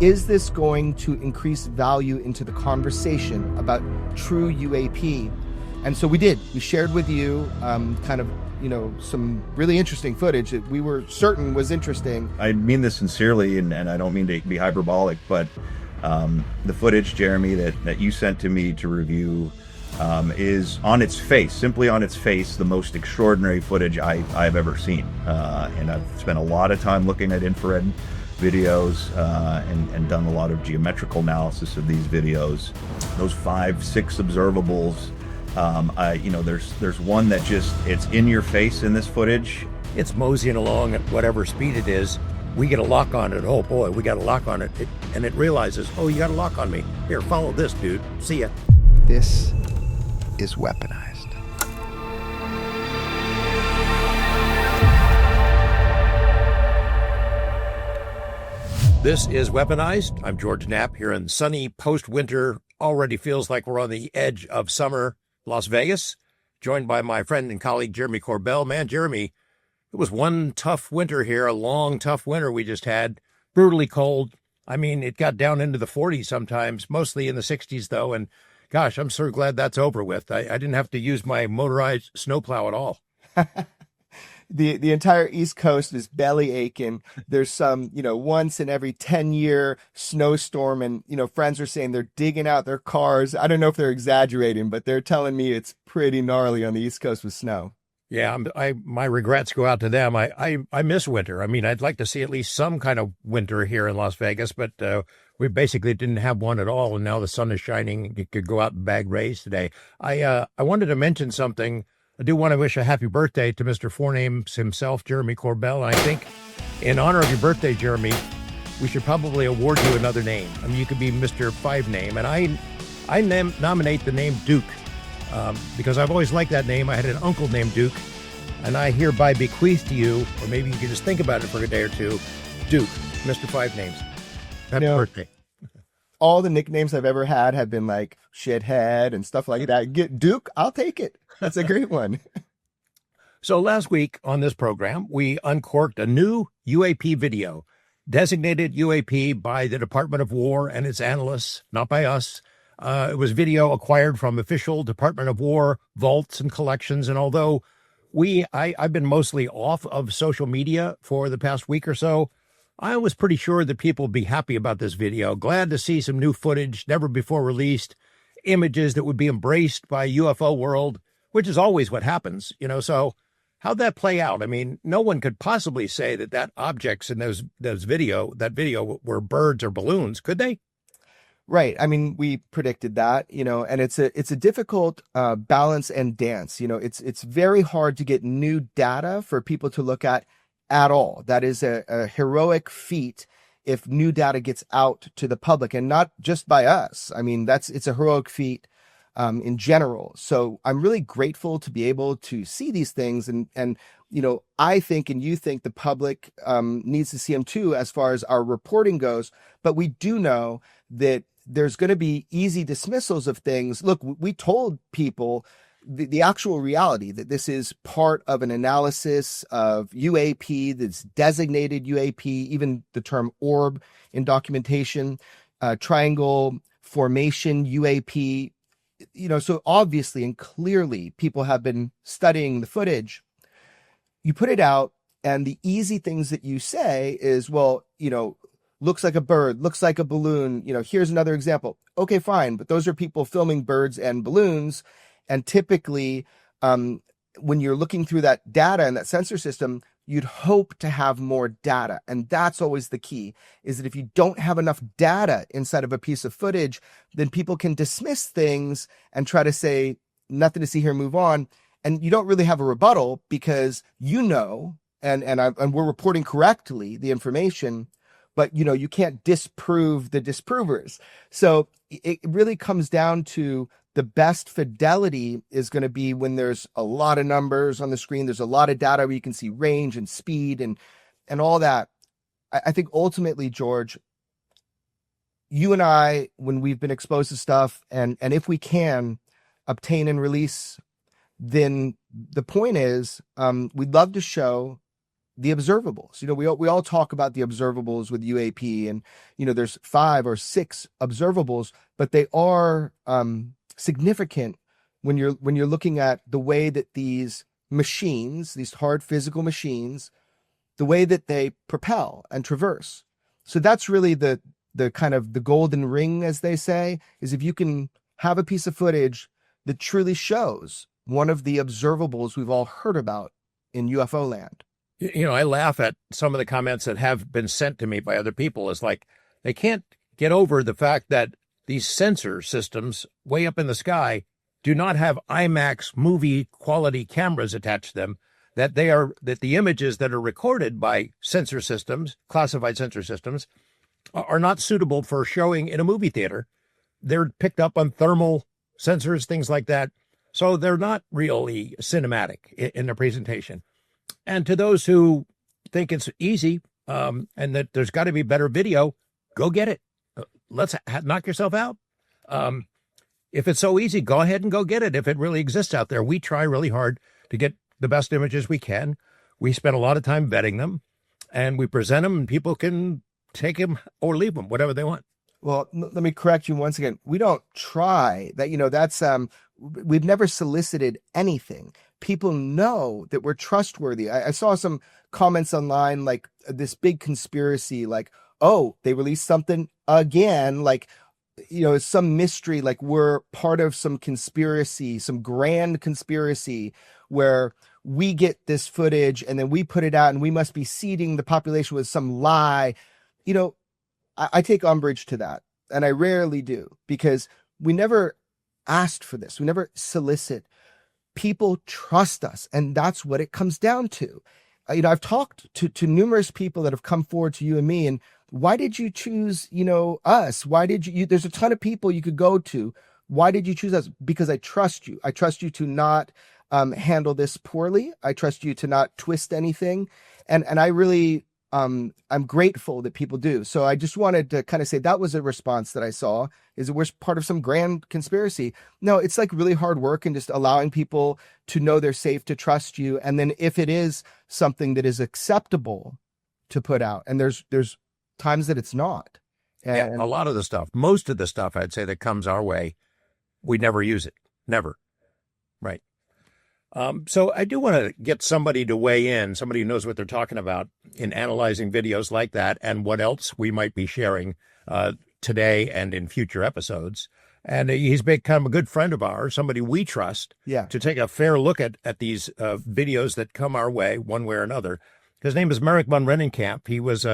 is this going to increase value into the conversation about true UAP? And so we did. We shared with you some really interesting footage that we were certain was interesting. I mean this sincerely, and I don't mean to be hyperbolic, but the footage, Jeremy, that you sent to me to review is on its face, simply on its face, the most extraordinary footage I've ever seen. And I've spent a lot of time looking at infrared videos and done a lot of geometrical analysis of these videos. Those 5-6 observables, there's one that just, it's in your face in this footage. It's moseying along at whatever speed it is. We get a lock on it. Oh boy, we got a lock on it. And it realizes, oh, you got a lock on me. Here, follow this, dude. See ya. This is Weaponized. This is Weaponized. I'm George Knapp here in sunny post-winter. Already feels like we're on the edge of summer Las Vegas, joined by my friend and colleague Jeremy Corbell. Man, Jeremy, it was one tough winter here, a long, tough winter we just had. Brutally cold. I mean, it got down into the 40s sometimes, mostly in the 60s, though. And gosh, I'm so glad that's over with. I didn't have to use my motorized snowplow at all. The entire East Coast is belly aching. There's some, once in every 10-year snowstorm, and, friends are saying they're digging out their cars. I don't know if they're exaggerating, but they're telling me it's pretty gnarly on the East Coast with snow. Yeah, my regrets go out to them. I miss winter. I mean, I'd like to see at least some kind of winter here in Las Vegas, but we basically didn't have one at all, and now the sun is shining. You could go out and bag rays today. I wanted to mention something. I do want to wish a happy birthday to Mr. Four Names himself, Jeremy Corbell. And I think in honor of your birthday, Jeremy, we should probably award you another name. I mean, you could be Mr. Five Name. And I nominate the name Duke because I've always liked that name. I had an uncle named Duke, and I hereby bequeath to you, or maybe you could just think about it for a day or two, Duke, Mr. Five Names. Happy birthday. All the nicknames I've ever had have been like shithead and stuff like that. Get Duke, I'll take it. That's a great one. So last week on this program, we uncorked a new UAP video, designated UAP by the Department of War and its analysts, not by us. It was video acquired from official Department of War vaults and collections. And although I've been mostly off of social media for the past week or so, I was pretty sure that people would be happy about this video. Glad to see some new footage, never before released, images that would be embraced by UFO world, which is always what happens, so how'd that play out? I mean, no one could possibly say that objects in that video were birds or balloons, could they? Right. I mean, we predicted that, and it's a difficult balance and dance. It's very hard to get new data for people to look at all. That is a heroic feat if new data gets out to the public, and not just by us. I mean, it's a heroic feat in general. So I'm really grateful to be able to see these things. And I think, and you think the public needs to see them too, as far as our reporting goes. But we do know that there's going to be easy dismissals of things. Look, we told people the actual reality that this is part of an analysis of UAP, that's designated UAP, even the term orb in documentation, triangle formation UAP. So obviously and clearly people have been studying the footage. You put it out, and the easy things that you say is, well, looks like a bird, looks like a balloon. Here's another example. Okay, fine. But those are people filming birds and balloons. And typically, when you're looking through that data and that sensor system, you'd hope to have more data. And that's always the key, is that if you don't have enough data inside of a piece of footage, then people can dismiss things and try to say, nothing to see here, move on. And you don't really have a rebuttal because and we're reporting correctly the information, but you can't disprove the disprovers. So it really comes down to the best fidelity is going to be when there's a lot of numbers on the screen. There's a lot of data where you can see range and speed and all that. I think ultimately, George, you and I, when we've been exposed to stuff, and if we can obtain and release, then the point is, we'd love to show the observables. We all talk about the observables with UAP, and there's 5 or 6 observables, but they are significant when you're looking at the way that these machines, these hard physical machines, the way that they propel and traverse. So that's really the kind of the golden ring, as they say, is if you can have a piece of footage that truly shows one of the observables we've all heard about in UFO land. I laugh at some of the comments that have been sent to me by other people. It's like they can't get over the fact that these sensor systems way up in the sky do not have IMAX movie quality cameras attached to them, that the images that are recorded by sensor systems, classified sensor systems, are not suitable for showing in a movie theater. They're picked up on thermal sensors, things like that. So they're not really cinematic in their presentation. And to those who think it's easy and that there's got to be better video, go get it. Let's knock yourself out. If it's so easy, go ahead and go get it. If it really exists out there, we try really hard to get the best images we can. We spend a lot of time vetting them, and we present them, and people can take them or leave them, whatever they want. Well, let me correct you once again. We don't try that. That's we've never solicited anything. People know that we're trustworthy. I saw some comments online, like this big conspiracy, like, oh, they released something again, like, it's some mystery, like we're part of some conspiracy, some grand conspiracy where we get this footage and then we put it out and we must be seeding the population with some lie. I take umbrage to that, and I rarely do, because we never asked for this. We never solicit. People trust us, and that's what it comes down to. I've talked to numerous people that have come forward to you and me, and why did you choose, us? Why did you, there's a ton of people you could go to. Why did you choose us? Because I trust you. I trust you to not handle this poorly. I trust you to not twist anything. And I really, I'm grateful that people do. So I just wanted to kind of say that was a response that I saw, is that we're part of some grand conspiracy. No, it's like really hard work and just allowing people to know they're safe, to trust you. And then if it is something that is acceptable to put out, and there's times that it's not. And a lot of the stuff, most of the stuff I'd say that comes our way, we never use it. Never. Right. So I do want to get somebody to weigh in, somebody who knows what they're talking about in analyzing videos like that and what else we might be sharing today and in future episodes. And he's become a good friend of ours, somebody we trust, to take a fair look at these videos that come our way one way or another. His name is Marik von Rennenkampff.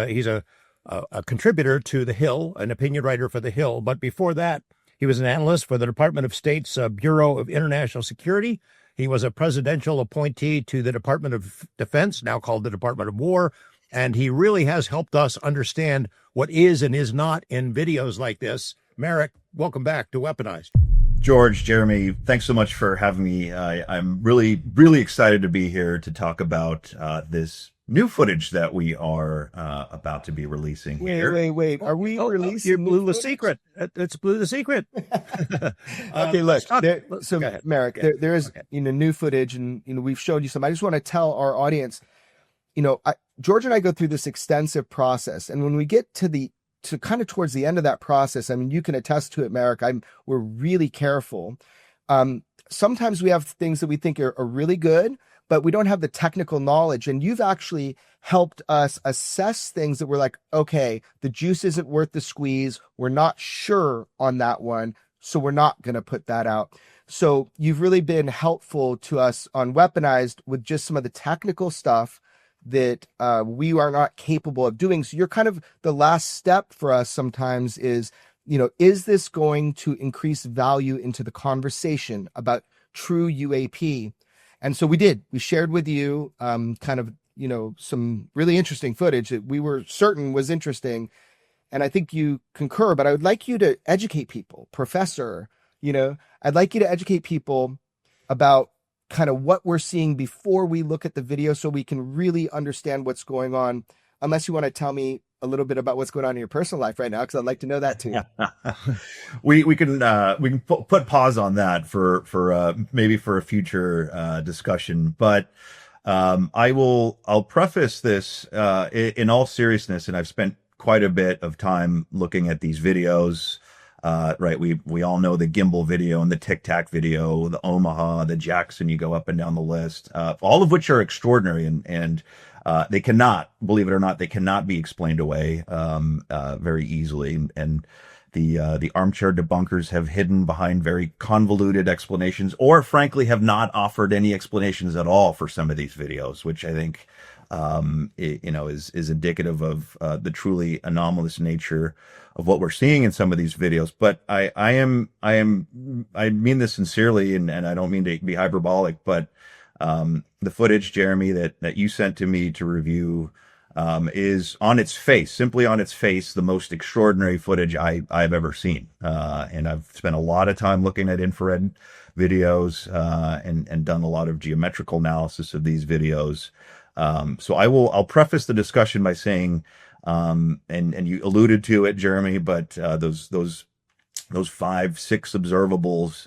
He's a contributor to The Hill, an opinion writer for The Hill. But before that, he was an analyst for the Department of State's Bureau of International Security. He was a presidential appointee to the Department of Defense, now called the Department of War. And he really has helped us understand what is and is not in videos like this. Merrick, welcome back to Weaponized. George, Jeremy, thanks so much for having me. I'm really, really excited to be here to talk about this new footage that we are about to be releasing here. Wait. Are we releasing? You blew the secret. It's blew the secret. Okay, look. Merrick, there is new footage, and we've showed you some. I just want to tell our audience, George and I go through this extensive process, and when we get to kind of towards the end of that process, I mean, you can attest to it, Merrick. We're really careful. Sometimes we have things that we think are really good, but we don't have the technical knowledge. And you've actually helped us assess things that we're like, okay, the juice isn't worth the squeeze. We're not sure on that one, so we're not going to put that out. So you've really been helpful to us on Weaponized with just some of the technical stuff that we are not capable of doing. So you're kind of the last step for us sometimes is this going to increase value into the conversation about true UAP? And so we did. We shared with you some really interesting footage that we were certain was interesting. And I think you concur, but I would like you to educate people, Professor. I'd like you to educate people about kind of what we're seeing before we look at the video so we can really understand what's going on, unless you want to tell me a little bit about what's going on in your personal life right now, because I'd like to know that too. we can put pause on that for maybe for a future discussion. But I'll preface this in all seriousness, and I've spent quite a bit of time looking at these videos. Right, we all know the gimbal video and the Tic Tac video, the Omaha, the Jackson. You go up and down the list, all of which are extraordinary, and they cannot, believe it or not, they cannot be explained away very easily. And the armchair debunkers have hidden behind very convoluted explanations, or frankly have not offered any explanations at all for some of these videos, which I think is indicative of the truly anomalous nature of what we're seeing in some of these videos. But I mean this sincerely, and I don't mean to be hyperbolic, but the footage, Jeremy, that you sent to me to review is on its face, simply on its face, the most extraordinary footage I've ever seen. And I've spent a lot of time looking at infrared videos and done a lot of geometrical analysis of these videos. So I'll preface the discussion by saying, and you alluded to it, Jeremy, but those 5-6 observables,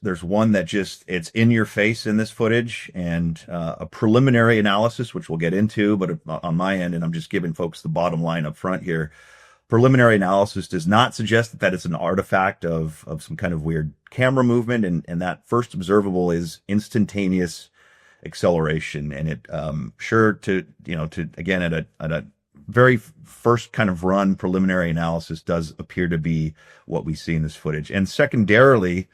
there's one that just, it's in your face in this footage, and a preliminary analysis, which we'll get into, but on my end, and I'm just giving folks the bottom line up front here, preliminary analysis does not suggest that it's an artifact of some kind of weird camera movement, and that first observable is instantaneous acceleration, and it again at a very first kind of run preliminary analysis does appear to be what we see in this footage. And secondarily,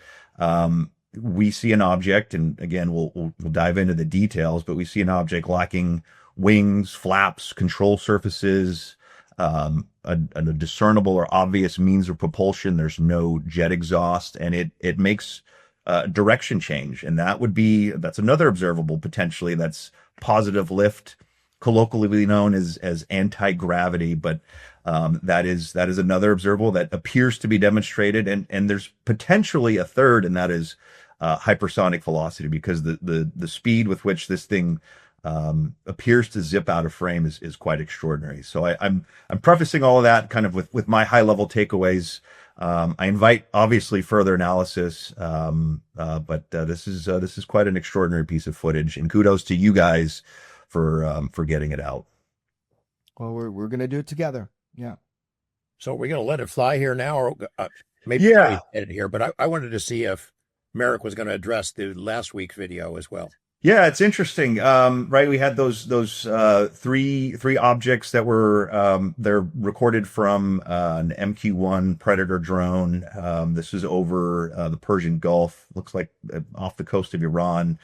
we see an object, and again we'll dive into the details, but we see an object lacking wings, flaps, control surfaces, a discernible or obvious means of propulsion. There's no jet exhaust, and it makes direction change, and that's another observable potentially. That's positive lift, colloquially known as anti-gravity, but that is another observable that appears to be demonstrated, and there's potentially a third, and that is hypersonic velocity, because the speed with which this thing appears to zip out of frame is quite extraordinary. So I'm prefacing all of that kind of with my high level takeaways. I invite obviously further analysis, but this is quite an extraordinary piece of footage, and kudos to you guys for getting it out. Well, we're gonna do it together. Yeah. So we're gonna let it fly here now, or maybe Yeah. edit here. But I wanted to see if Merrick was going to address the last week's video as well. Yeah, it's interesting. Right, we had those three objects that were they're recorded from an MQ9 Predator drone. This is over the Persian Gulf. Looks like off the coast of Iran.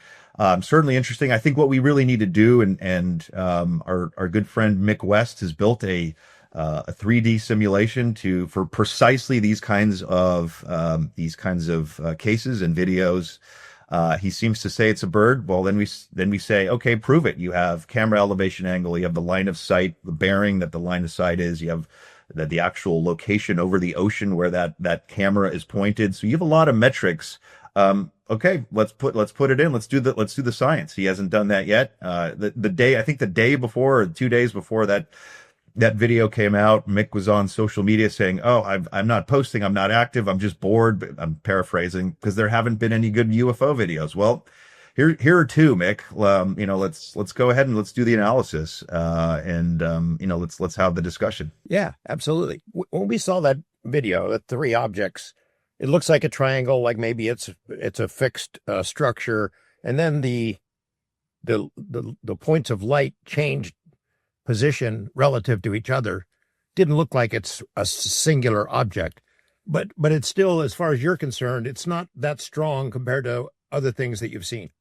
Certainly interesting. I think what we really need to do, and our good friend Mick West has built a 3D simulation for precisely these kinds of cases and videos. He seems to say it's a bird. Well, then we say, okay, prove it. You have camera elevation angle. You have the line of sight, the bearing that the line of sight is. You have the actual location over the ocean where that camera is pointed. So you have a lot of metrics. Okay, let's put it in. Let's do the science. He hasn't done that yet. The day before, or 2 days before that video came out, Mick was on social media saying, "Oh, I'm not posting. I'm not active. I'm just bored." I'm paraphrasing, because there haven't been any good UFO videos. Well, here are two, Mick. Let's go ahead and let's do the analysis. Let's have the discussion. Yeah, absolutely. When we saw that video, the three objects, it looks like a triangle, like maybe it's a fixed structure, and then the points of light changed position relative to each other. Didn't look like it's a singular object, but it's still, as far as you're concerned, it's not that strong compared to other things that you've seen.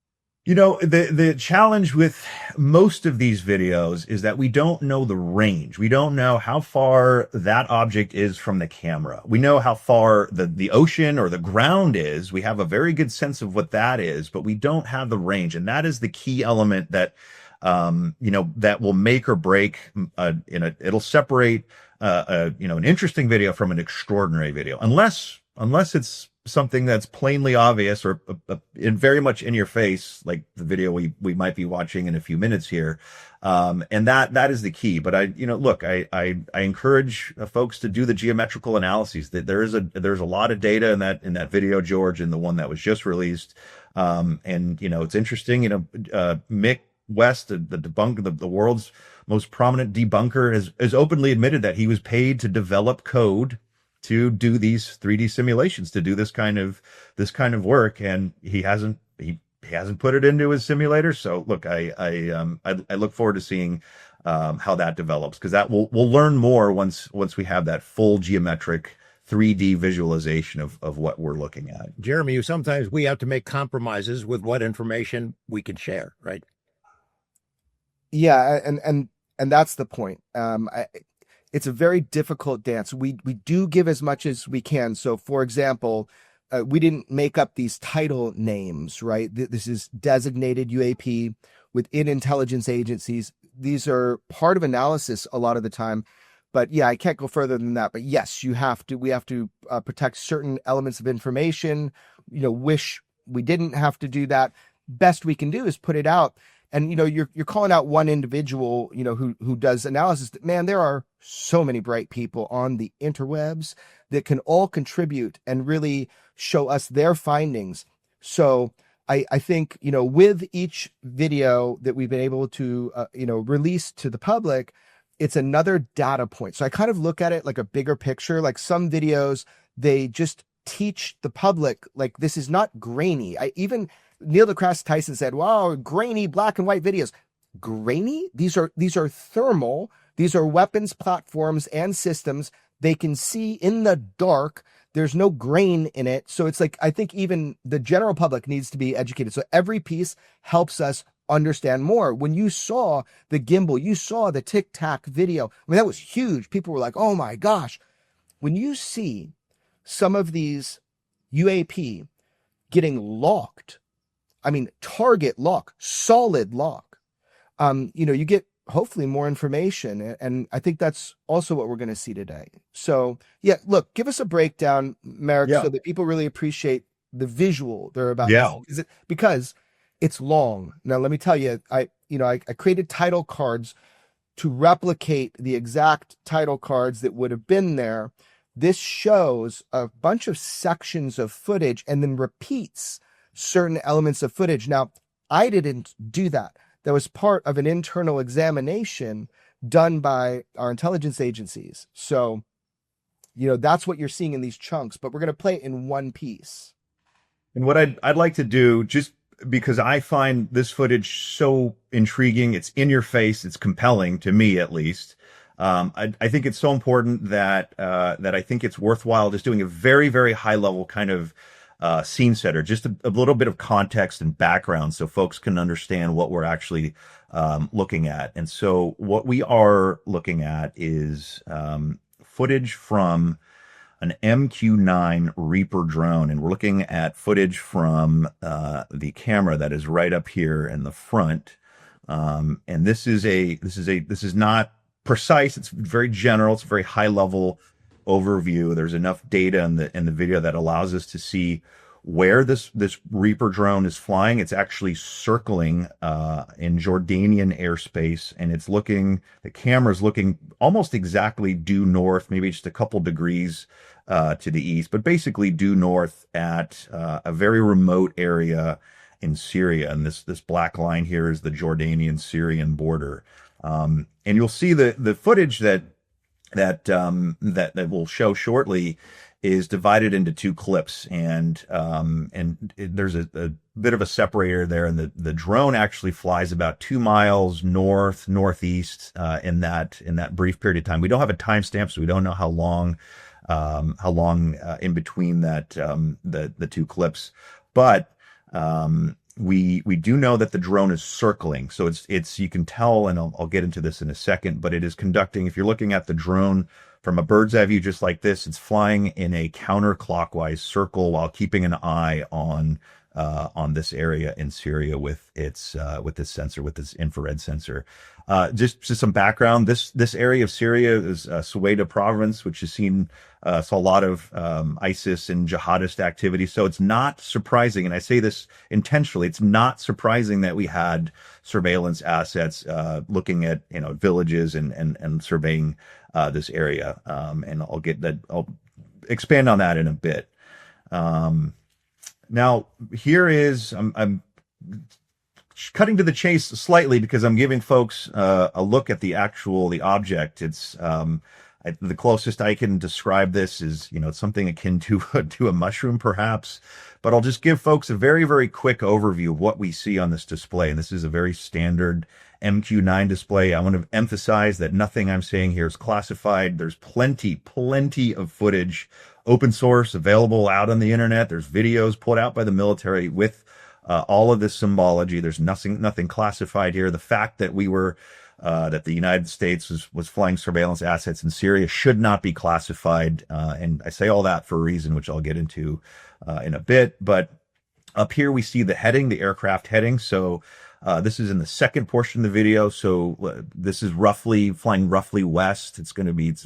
The challenge with most of these videos is that we don't know the range. We don't know how far that object is from the camera. We know how far the ocean or the ground is. We have a very good sense of what that is, but we don't have the range. And that is the key element that that will make or break. It'll separate an interesting video from an extraordinary video, unless it's something that's plainly obvious or in very much in your face, like the video we might be watching in a few minutes here. And that is the key. But look, I encourage folks to do the geometrical analyses. That there's a lot of data in that video, George, and the one that was just released. And it's interesting. Mick West, the debunker, the world's most prominent debunker, has openly admitted that he was paid to develop code to do these 3D simulations, to do this kind of work, and he hasn't put it into his simulator. So look, I look forward to seeing how that develops, because that we'll learn more once we have that full geometric 3D visualization of what we're looking at. Jeremy, sometimes we have to make compromises with what information we can share, right? Yeah, and that's the point. It's a very difficult dance. We do give as much as we can. So, for example, we didn't make up these title names, right? This is designated UAP within intelligence agencies. These are part of analysis a lot of the time. But yeah, I can't go further than that. But yes, we have to protect certain elements of information. Wish we didn't have to do that. Best we can do is put it out. And, you're calling out one individual, who does analysis. Man, there are so many bright people on the interwebs that can all contribute and really show us their findings. So I think, with each video that we've been able to, release to the public, it's another data point. So I kind of look at it like a bigger picture. Like some videos, they just teach the public, like, this is not grainy. Even Neil deGrasse Tyson said, wow, grainy black and white videos. Grainy? These are thermal. These are weapons platforms and systems. They can see in the dark. There's no grain in it. So it's like, I think even the general public needs to be educated. So every piece helps us understand more. When you saw the gimbal, you saw the Tic Tac video. I mean, that was huge. People were like, oh my gosh. When you see some of these UAP getting locked, I mean, target lock, solid lock, you get hopefully more information. And I think that's also what we're going to see today. So yeah, look, give us a breakdown, Merrick, so that people really appreciate the visual they're about. Yeah. Because it's long. Now, let me tell you, I created title cards to replicate the exact title cards that would have been there. This shows a bunch of sections of footage and then repeats certain elements of footage. Now, I didn't do that. That was part of an internal examination done by our intelligence agencies. So, that's what you're seeing in these chunks, but we're going to play it in one piece. And what I'd like to do, just because I find this footage so intriguing, it's in your face, it's compelling to me, at least. I think it's so important that I think it's worthwhile just doing a very, very high level kind of scene setter, just a little bit of context and background so folks can understand what we're actually looking at. And so what we are looking at is footage from an MQ9 Reaper drone, and we're looking at footage from the camera that is right up here in the front. And this is not precise. It's very general. It's a very high level overview. There's enough data in the video that allows us to see where this Reaper drone is flying. It's actually circling in Jordanian airspace, and the camera's looking almost exactly due north, maybe just a couple degrees to the east, but basically due north at a very remote area in Syria. And this black line here is the Jordanian-Syrian border. And you'll see the footage that we'll show shortly is divided into two clips, and there's a bit of a separator there, and the drone actually flies about 2 miles northeast in that brief period of time. We don't have a timestamp, so we don't know how long in between that the two clips, but we do know that the drone is circling. So it's you can tell, and I'll get into this in a second, but it is conducting, if you're looking at the drone from a bird's eye view just like this, it's flying in a counterclockwise circle while keeping an eye on on this area in Syria with its sensor, with this infrared sensor. Just some background. This area of Syria is Suwaida province, which has seen saw a lot of ISIS and jihadist activity. So it's not surprising, and I say this intentionally, it's not surprising that we had surveillance assets looking at villages and surveying this area. And I'll expand on that in a bit. Now, here is, I'm cutting to the chase slightly because I'm giving folks a look at the object. It's the closest I can describe this is, it's something akin to a mushroom, perhaps. But I'll just give folks a very, very quick overview of what we see on this display. And this is a very standard MQ9 display. I want to emphasize that nothing I'm saying here is classified. There's plenty of footage, open source, available out on the internet. There's videos put out by the military with all of this symbology. There's nothing classified here. The fact that that the United States was flying surveillance assets in Syria should not be classified. And I say all that for a reason, which I'll get into in a bit. But up here we see the heading, the aircraft heading. So this is in the second portion of the video. So this is flying roughly west. It's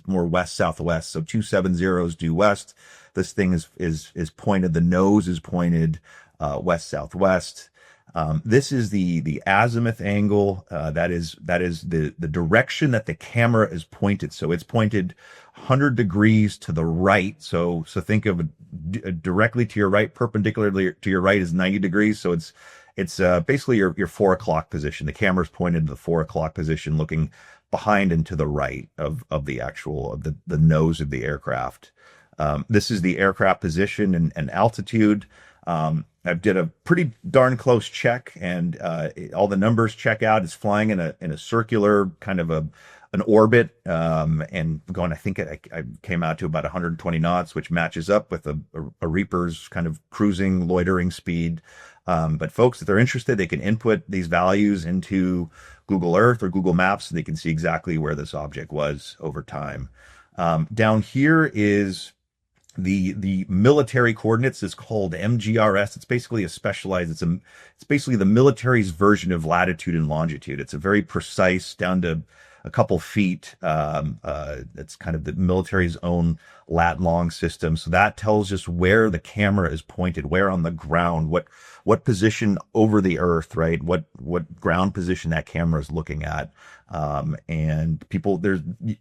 more west-southwest. So 270 is due west. This thing is pointed. The nose is pointed west-southwest. This is the azimuth angle. That is the direction that the camera is pointed. So it's pointed 100 degrees to the right. So think of directly to your right, perpendicularly to your right is 90 degrees. So it's basically your 4 o'clock position. The camera's pointed to the 4 o'clock position, looking behind and to the right of the nose of the aircraft. This is the aircraft position and altitude. I did a pretty darn close check, and all the numbers check out. It's flying in a circular kind of an orbit, and going. I think I came out to about 120 knots, which matches up with a Reaper's kind of cruising, loitering speed. But folks, if they're interested, they can input these values into Google Earth or Google Maps, and they can see exactly where this object was over time. Down here is the military coordinates. Is called MGRS. It's basically a specialized, it's basically the military's version of latitude and longitude. It's a very precise, down to a couple feet. It's kind of the military's own lat long system. So that tells us where the camera is pointed, where on the ground, what position over the earth, right? What ground position that camera is looking at. And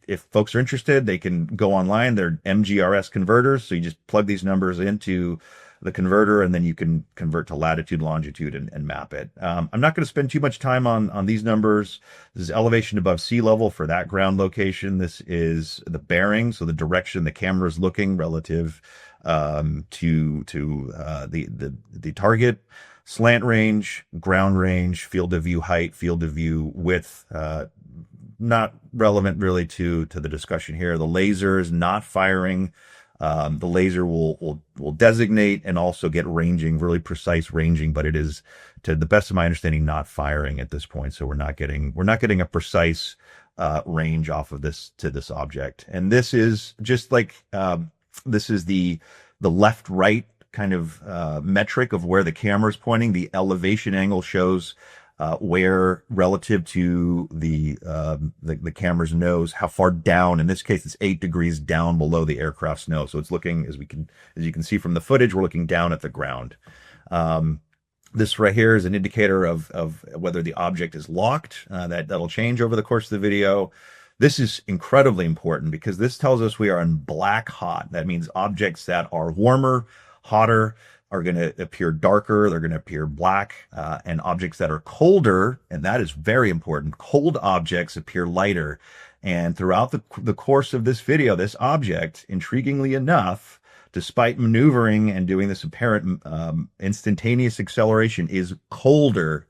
if folks are interested, they can go online. They're MGRS converters. So you just plug these numbers into the converter, and then you can convert to latitude, longitude, and map it. I'm not going to spend too much time on these numbers. This is elevation above sea level for that ground location. This is the bearing, so the direction the camera is looking relative to the target. Slant range, ground range, field of view height, field of view width. Not relevant really to the discussion here. The laser is not firing. The laser will designate and also get ranging, really precise ranging, but it is, to the best of my understanding, not firing at this point. So we're not getting a precise range off of this object. And this is just like this is the left-right kind of metric of where the camera is pointing. The elevation angle shows where relative to the camera's nose, how far down. In this case, it's 8 degrees down below the aircraft's nose. So it's looking, as you can see from the footage, we're looking down at the ground. This right here is an indicator of whether the object is locked. That'll change over the course of the video. This is incredibly important because this tells us we are in black hot. That means objects that are warmer, hotter, are going to appear darker. They're going to appear black, and objects that are colder, and that is very important. Cold objects appear lighter. And throughout the course of this video, this object, intriguingly enough, despite maneuvering and doing this apparent instantaneous acceleration, is colder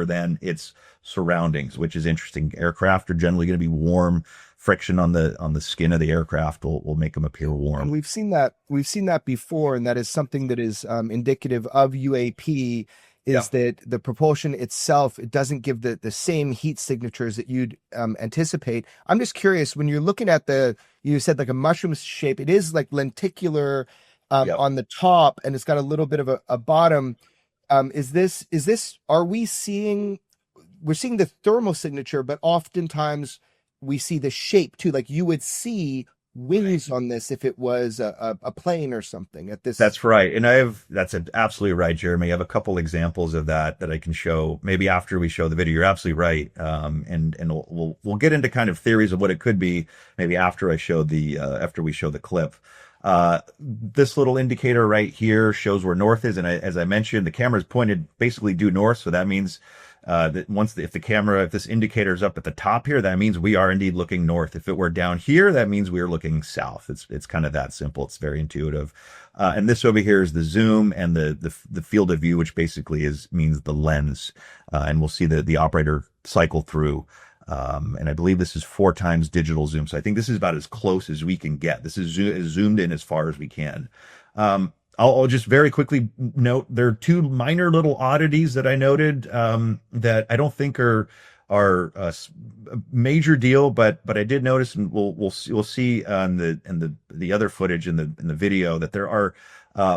than its surroundings, which is interesting. Aircraft are generally going to be warm. Friction on the skin of the aircraft will make them appear warm. And we've seen that before, and that is something that is indicative of UAP. That the propulsion itself, it doesn't give the same heat signatures that you'd anticipate. I'm just curious, when you're looking at you said like a mushroom shape, it is like lenticular on the top, and it's got a little bit of a bottom. Are we seeing, we're seeing the thermal signature, but oftentimes we see the shape too. Like you would see wings on this if it was a plane or something at this. That's right. And that's absolutely right, Jeremy. I have a couple examples of that I can show maybe after we show the video. You're absolutely right. And we'll get into kind of theories of what it could be maybe after I show after we show the clip. This little indicator right here shows where north is. And as I mentioned, the camera is pointed basically due north. So that means that if this indicator is up at the top here, that means we are indeed looking north. If it were down here, that means we are looking south. It's kind of that simple. It's very intuitive. And this over here is the zoom and the field of view, which basically means the lens. And we'll see the operator cycle through. And I believe this is 4 times digital zoom. So I think this is about as close as we can get. This is zoomed in as far as we can. I'll just very quickly note there are 2 minor little oddities that I noted that I don't think are a major deal, but I did notice, and we'll see on the other footage in the video that there are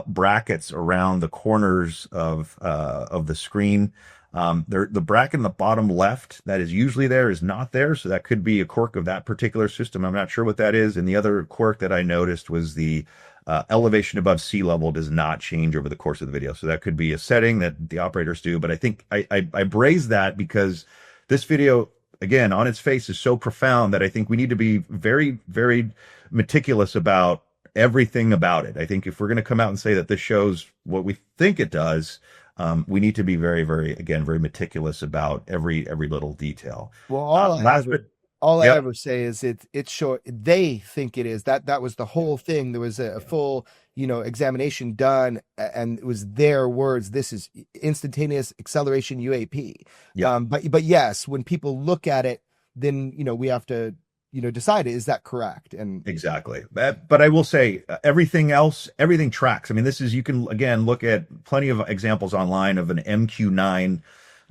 brackets around the corners of the screen. The bracket in the bottom left that is usually there is not there, so that could be a quirk of that particular system. I'm not sure what that is. And the other quirk that I noticed was the elevation above sea level does not change over the course of the video. So that could be a setting that the operators do. But I think I braze that because this video, again, on its face is so profound that I think we need to be very, very meticulous about everything about it. I think if we're going to come out and say that this shows what we think it does, we need to be very, very, again, very meticulous about every little detail. Well, all I ever say is it's short. They think it is. That was the whole thing. There was a full, examination done, and it was their words. This is instantaneous acceleration UAP. Yeah. But yes, when people look at it, then we have to decide, is that correct? And exactly. But I will say everything tracks. I mean, you can again look at plenty of examples online of an MQ9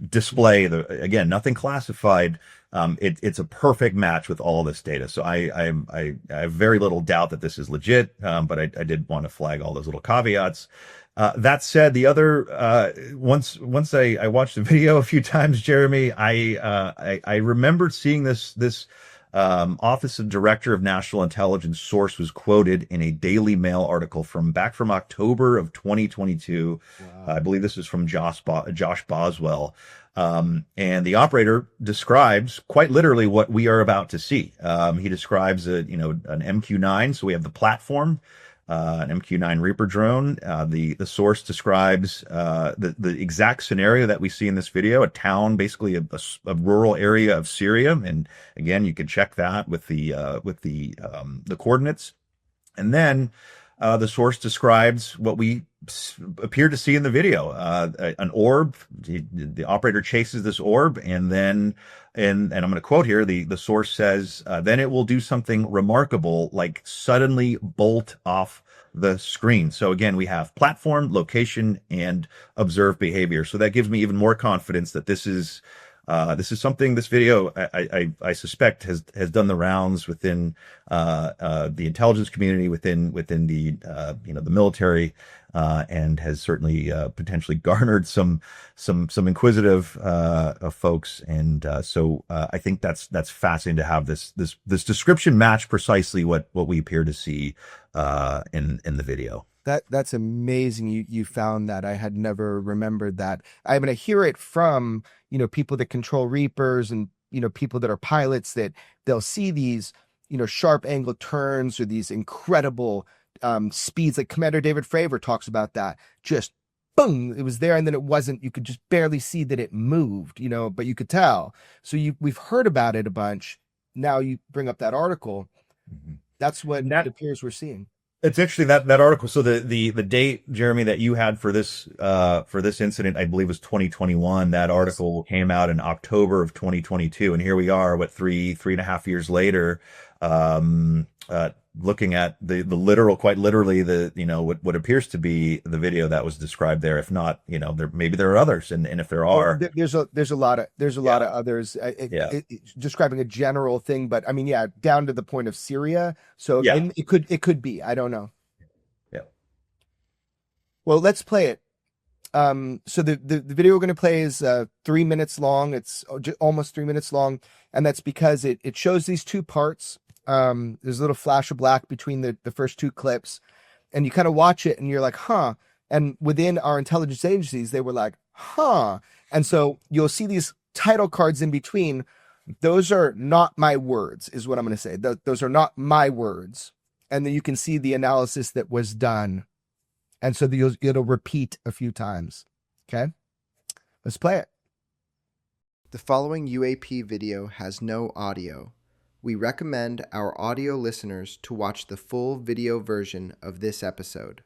display. Again, nothing classified. It's a perfect match with all this data. So I have very little doubt that this is legit. But I did want to flag all those little caveats. That said, the other once I watched the video a few times, Jeremy, I remembered seeing this Office of Director of National Intelligence source was quoted in a Daily Mail article from October of 2022. Wow. I believe this is from Josh Boswell. And the operator describes quite literally what we are about to see. He describes an MQ9. So we have the platform, an MQ9 Reaper drone. The source describes the exact scenario that we see in this video, a town, basically a rural area of Syria. And again, you can check that with the coordinates. And then the source describes what we appear to see in the video, an orb. The operator chases this orb, and then, and I'm going to quote here, the source says, then it will do something remarkable, like suddenly bolt off the screen. So again, we have platform, location, and observed behavior. So that gives me even more confidence that this is something, this video, I suspect has done the rounds within the intelligence community, within the the military, and has certainly potentially garnered some inquisitive folks. And so I think that's fascinating to have this description match precisely what we appear to see in the video. That's amazing. You found that. I had never remembered that. I'm going to hear it from, people that control Reapers and, people that are pilots, that they'll see these, sharp angle turns or these incredible speeds. Like Commander David Fravor talks about that. Just boom, it was there and then it wasn't. You could just barely see that it moved, but you could tell. So we've heard about it a bunch. Now you bring up that article. Mm-hmm. That's what it appears we're seeing. It's actually that article. So the date, Jeremy, that you had for this incident, I believe was 2021. That article came out in October of 2022, and here we are, three and a half years later, looking at the literal, quite literally, what appears to be the video that was described there. If not, maybe there are others, and if there are, there's a lot of others describing a general thing, but I mean, down to the point of Syria. So it could be. I don't know. Yeah. Well, let's play it. So the video we're going to play is 3 minutes long. It's almost 3 minutes long, and that's because it shows these two parts. There's a little flash of black between the first two clips, and you kind of watch it, and you're like, huh. And within our intelligence agencies, they were like, huh. And so you'll see these title cards in between. Those are not my words, is what I'm going to say. Those are not my words. And then you can see the analysis that was done. And so it'll repeat a few times. Okay, let's play it. The following UAP video has no audio. We recommend our audio listeners to watch the full video version of this episode.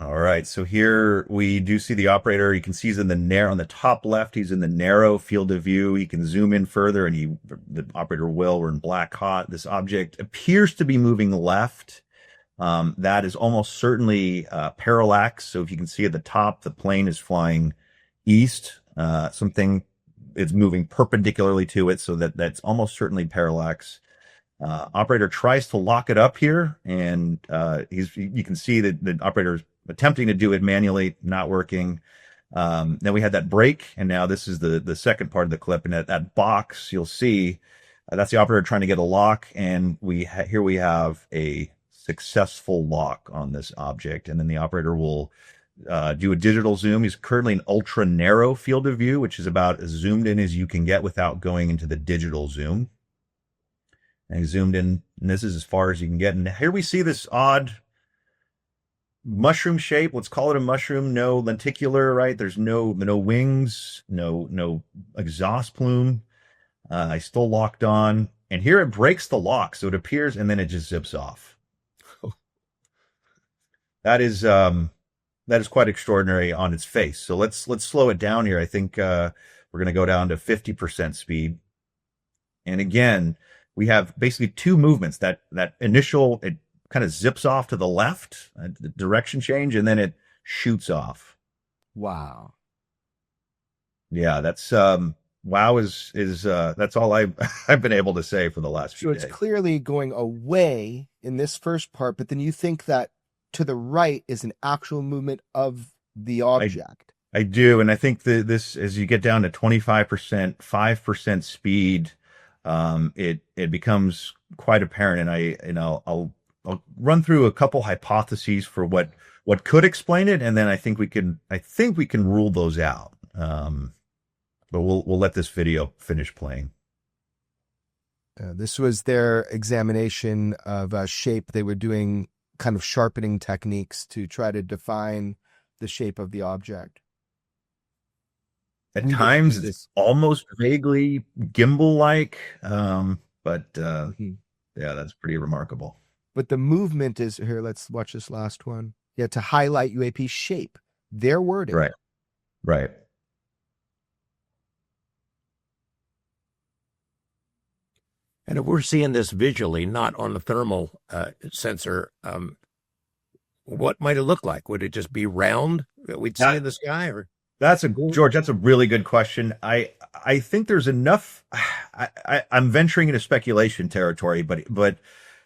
All right, so here we do see the operator. You can see he's in on the top left. He's in the narrow field of view. He can zoom in further, and the operator will. We're in black hot. This object appears to be moving left. That is almost certainly parallax. So if you can see at the top, the plane is flying east. Something is moving perpendicularly to it, so that's almost certainly parallax. Operator tries to lock it up here, and you can see that the operator is attempting to do it manually, not working. Then we had that break, and now this is the second part of the clip. And at that box, you'll see that's the operator trying to get a lock, and here we have a successful lock on this object. And then the operator will do a digital zoom. He's currently in ultra narrow field of view, which is about as zoomed in as you can get without going into the digital zoom. And he zoomed in, and this is as far as you can get. And here we see this odd mushroom shape. Let's call it a mushroom. No lenticular, right? There's no wings, no exhaust plume. I still locked on, and here it breaks the lock, so it appears, and then it just zips off. That is quite extraordinary on its face. So let's slow it down here. I think We're going to go down to 50% speed. And again, we have basically two movements. That initial, it kind of zips off to the left, the direction change, and then it shoots off. Wow. Yeah, that's wow is that's all I've been able to say for the last few days. So it's clearly going away in this first part, but then you think that to the right is an actual movement of the object. I do, and I think this, as you get down to 25%, 5% speed, it becomes quite apparent. And I'll run through a couple hypotheses for what could explain it, and then I think we can rule those out. But we'll let this video finish playing. This was their examination of shape. They were doing kind of sharpening techniques to try to define the shape of the object. At times, it's almost vaguely gimbal-like, but yeah, that's pretty remarkable. But the movement is here. Let's watch this last one. Yeah, to highlight UAP shape. Their wording. Right. And if we're seeing this visually, not on the thermal sensor, what might it look like? Would it just be round that we'd see in the sky? Or George, that's a really good question. I think there's enough. I'm venturing into speculation territory, but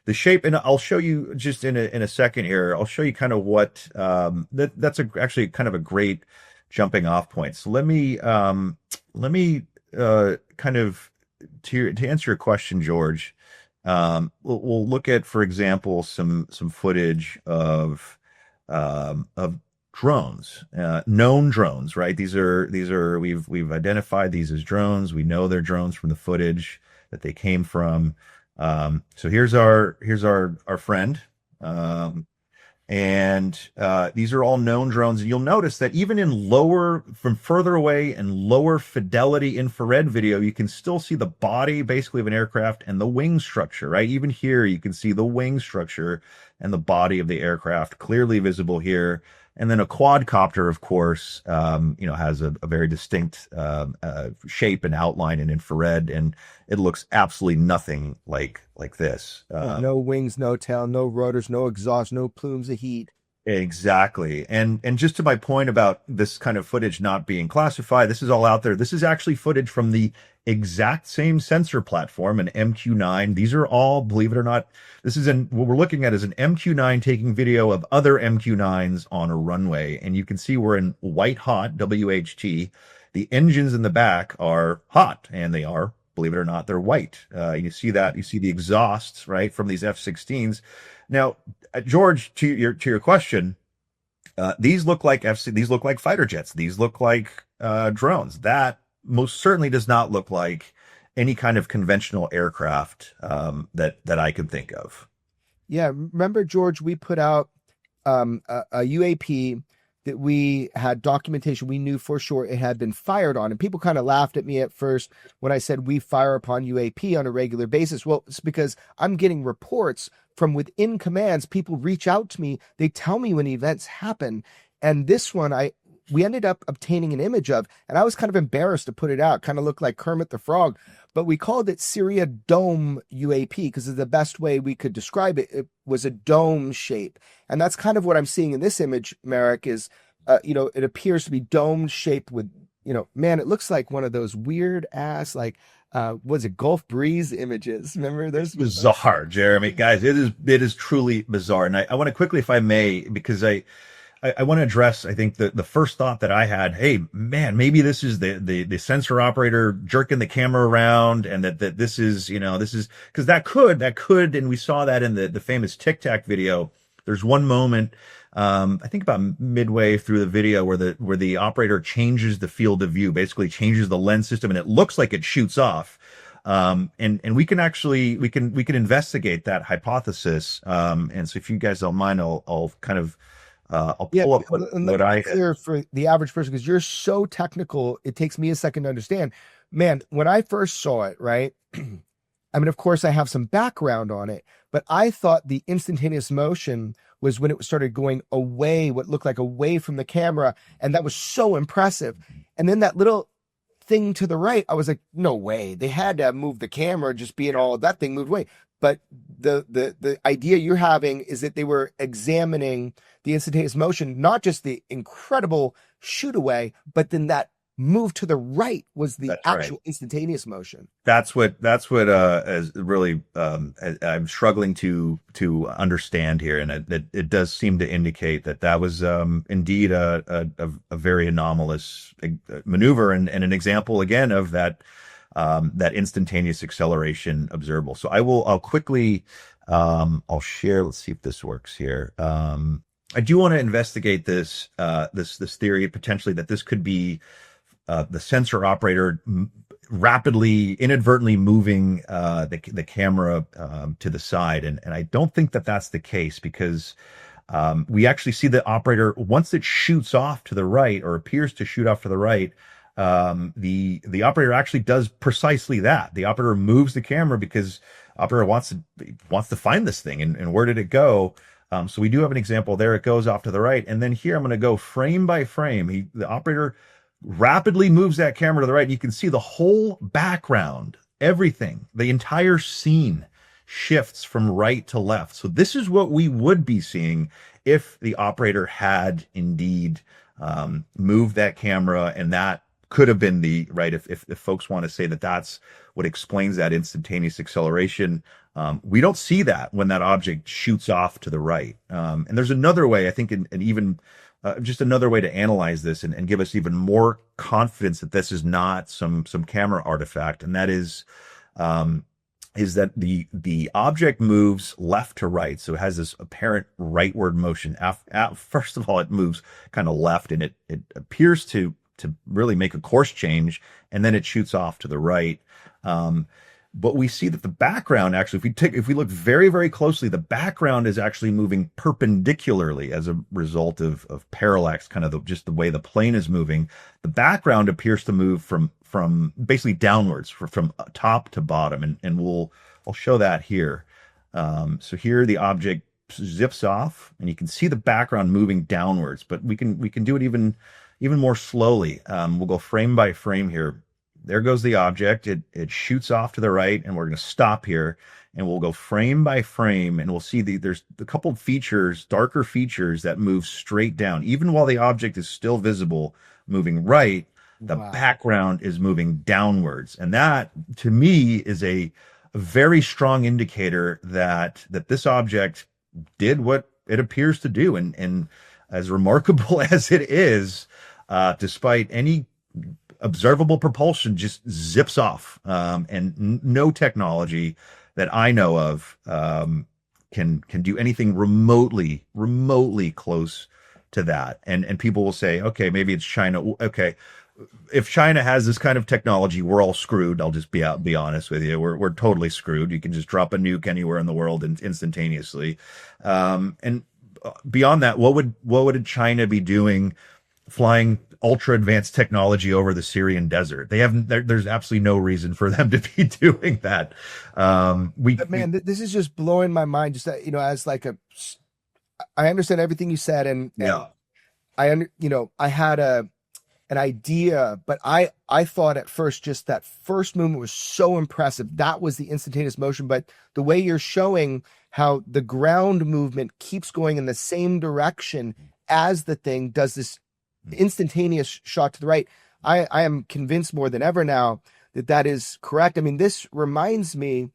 the shape, and I'll show you just in a second here. I'll show you kind of what that's actually kind of a great jumping off point. So let me kind of to answer your question, George. We'll look at, for example, some footage of drones, known drones, right? These are we've identified these as drones. We know they're drones from the footage that they came from. So here's our friend. And these are all known drones. And you'll notice that even in from further away and lower fidelity infrared video, you can still see the body basically of an aircraft and the wing structure, right? Even here, you can see the wing structure and the body of the aircraft clearly visible here. And then a quadcopter, of course, has a very distinct shape and outline in infrared, and it looks absolutely nothing like this. No wings, no tail, no rotors, no exhaust, no plumes of heat. Exactly. And just to my point about this kind of footage not being classified, this is all out there. This is actually footage from the exact same sensor platform, an MQ9. These are all, believe it or not, what we're looking at is an MQ9 taking video of other MQ9s on a runway. And you can see we're in white hot, WHT. The engines in the back are hot, and they are, believe it or not, they're white. You see the exhausts, right, from these F-16s. Now, George, to your question, these look like fighter jets. These look like drones. That most certainly does not look like any kind of conventional aircraft that I could think of. Yeah, remember, George, we put out a UAP that we had documentation. We knew for sure it had been fired on, and people kind of laughed at me at first when I said we fire upon UAP on a regular basis. Well, it's because I'm getting reports from within commands. People reach out to me. They tell me when events happen. And this one, we ended up obtaining an image of, and I was kind of embarrassed to put it out. Kind of looked like Kermit the Frog, but we called it Syria Dome UAP because it's the best way we could describe it. It was a dome shape. And that's kind of what I'm seeing in this image, Merrick, is, it appears to be dome shaped with, man, it looks like one of those weird ass, like, was it Gulf Breeze images? Remember those? Bizarre, Jeremy. Guys, it is truly bizarre. And I want to quickly, if I may, because I want to address, I think, the first thought that I had, hey, man, maybe this is the sensor operator jerking the camera around, and that this is because that could, and we saw that in the famous Tic Tac video. There's one moment, I think about midway through the video where the operator changes the field of view, basically changes the lens system, and it looks like it shoots off. And we can investigate that hypothesis. And so if you guys don't mind, I'll kind of, I'll pull up what I clear for the average person, because you're so technical, it takes me a second to understand. Man, when I first saw it, right? I mean, of course, I have some background on it, but I thought the instantaneous motion was when it started going away, what looked like away from the camera, and that was so impressive. And then that little thing to the right, I was like, no way. They had to move the camera, just being all that thing moved away. But the idea you're having is that they were examining the instantaneous motion, not just the incredible shoot away, but then that move to the right was the actual instantaneous motion. That's what is really I'm struggling to understand here, and it does seem to indicate that was indeed a very anomalous maneuver and an example again of that instantaneous acceleration observable. So I'll quickly I'll share. Let's see if this works here. I do want to investigate this theory potentially that this could be the sensor operator rapidly, inadvertently moving the camera to the side, and I don't think that that's the case, because we actually see the operator, once it shoots off to the right or appears to shoot off to the right, the operator actually does precisely that. The operator moves the camera because operator wants to find this thing, and where did it go? So we do have an example there. It goes off to the right, and then here I'm going to go frame by frame. The operator rapidly moves that camera to the right. You can see the whole background, everything, the entire scene shifts from right to left. So this is what we would be seeing if the operator had indeed moved that camera, and that could have been the right. If folks want to say that that's what explains that instantaneous acceleration, we don't see that when that object shoots off to the right. And there's another way, I think, and even just another way to analyze this and give us even more confidence that this is not some camera artifact, and that is that the object moves left to right, so it has this apparent rightward motion. First of all, it moves kind of left, and it appears to really make a course change, and then it shoots off to the right. But we see that the background, actually, if we look very, very closely, the background is actually moving perpendicularly as a result of parallax, kind of just the way the plane is moving. The background appears to move from basically downwards, from top to bottom, and I'll show that here. So here the object zips off, and you can see the background moving downwards, but we can do it even more slowly. We'll go frame by frame here. There goes the object. It shoots off to the right, and we're going to stop here, and we'll go frame by frame, and we'll see there's a couple of features, darker features, that move straight down. Even while the object is still visible, moving right, the background is moving downwards. And that, to me, is a very strong indicator that this object did what it appears to do. And as remarkable as it is, despite any observable propulsion, just zips off, and no technology that I know of can do anything remotely close to that. And people will say, okay, maybe it's China. Okay, if China has this kind of technology, we're all screwed. I'll just be honest with you. We're totally screwed. You can just drop a nuke anywhere in the world instantaneously. And beyond that, what would China be doing, flying ultra advanced technology over the Syrian desert? There's absolutely no reason for them to be doing that. But man, this is just blowing my mind. Just that, as like I understand everything you said, and I had an idea, but I thought at first just that first movement was so impressive. That was the instantaneous motion, but the way you're showing how the ground movement keeps going in the same direction as the thing does this instantaneous shot to the right, I am convinced more than ever now that is correct. I mean, this reminds me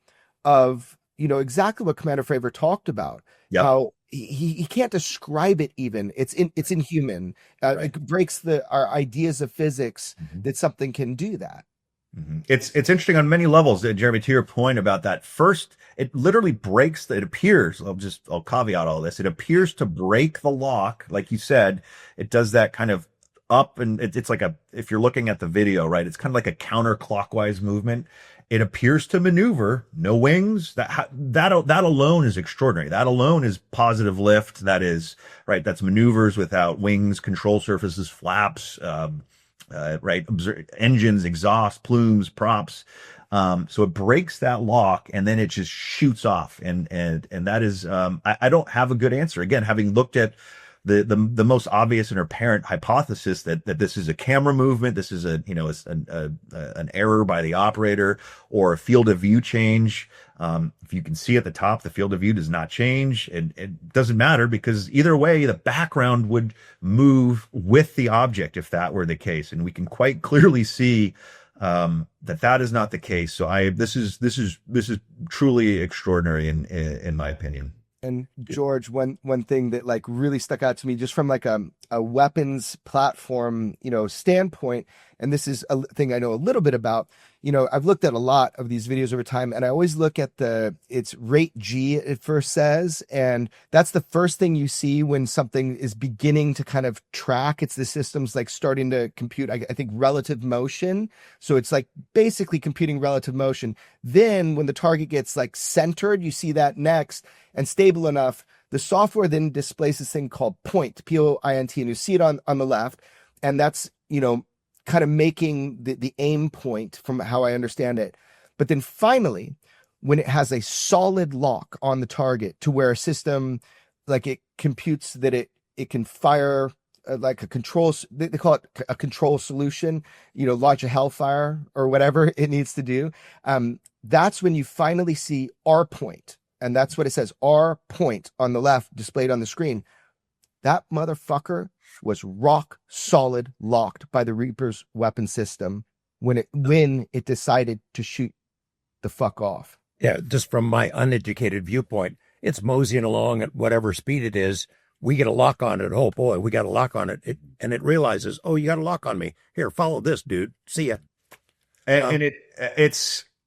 of exactly what Commander Fravor talked about. Yep. How he can't describe it even. It's inhuman. Right. It breaks our ideas of physics that something can do that. Mm-hmm. It's interesting on many levels, Jeremy, to your point about that. First, it literally breaks it appears, I'll caveat all this. It appears to break the lock. Like you said, it does that kind of up, and it's like if you're looking at the video, right, it's kind of like a counterclockwise movement. It appears to maneuver, no wings. That alone is extraordinary. That alone is positive lift. That is, right, that's maneuvers without wings, control surfaces, flaps, right, engines, exhaust, plumes, props. So it breaks that lock, and then it just shoots off. And that is, I don't have a good answer. Again, having looked at the most obvious and apparent hypothesis that this is a camera movement, this is an error by the operator, or a field of view change. If you can see at the top, the field of view does not change, and it doesn't matter because either way, the background would move with the object if that were the case, and we can quite clearly see that is not the case. So this is truly extraordinary in my opinion. And George, one thing that like really stuck out to me just from like a weapons platform, standpoint, and this is a thing I know a little bit about, I've looked at a lot of these videos over time, and I always look at it's rate G, it first says, and that's the first thing you see when something is beginning to kind of track. It's the system's like starting to compute, I think, relative motion. So it's like basically computing relative motion. Then when the target gets like centered, you see that next, and stable enough, the software then displays this thing called point, P-O-I-N-T, and you see it on the left, and that's, kind of making the aim point from how I understand it. But then finally, when it has a solid lock on the target to where a system, like it computes that it can fire like a control, they call it a control solution, launch a hellfire or whatever it needs to do. That's when you finally see R point. And that's what it says, R point on the left displayed on the screen. That motherfucker was rock solid locked by the Reaper's weapon system when it decided to shoot the fuck off. Yeah, just from my uneducated viewpoint, it's moseying along at whatever speed it is. We get a lock on it. Oh boy, we got a lock on it. And it realizes, oh, you got a lock on me. Here, follow this, dude. See ya. And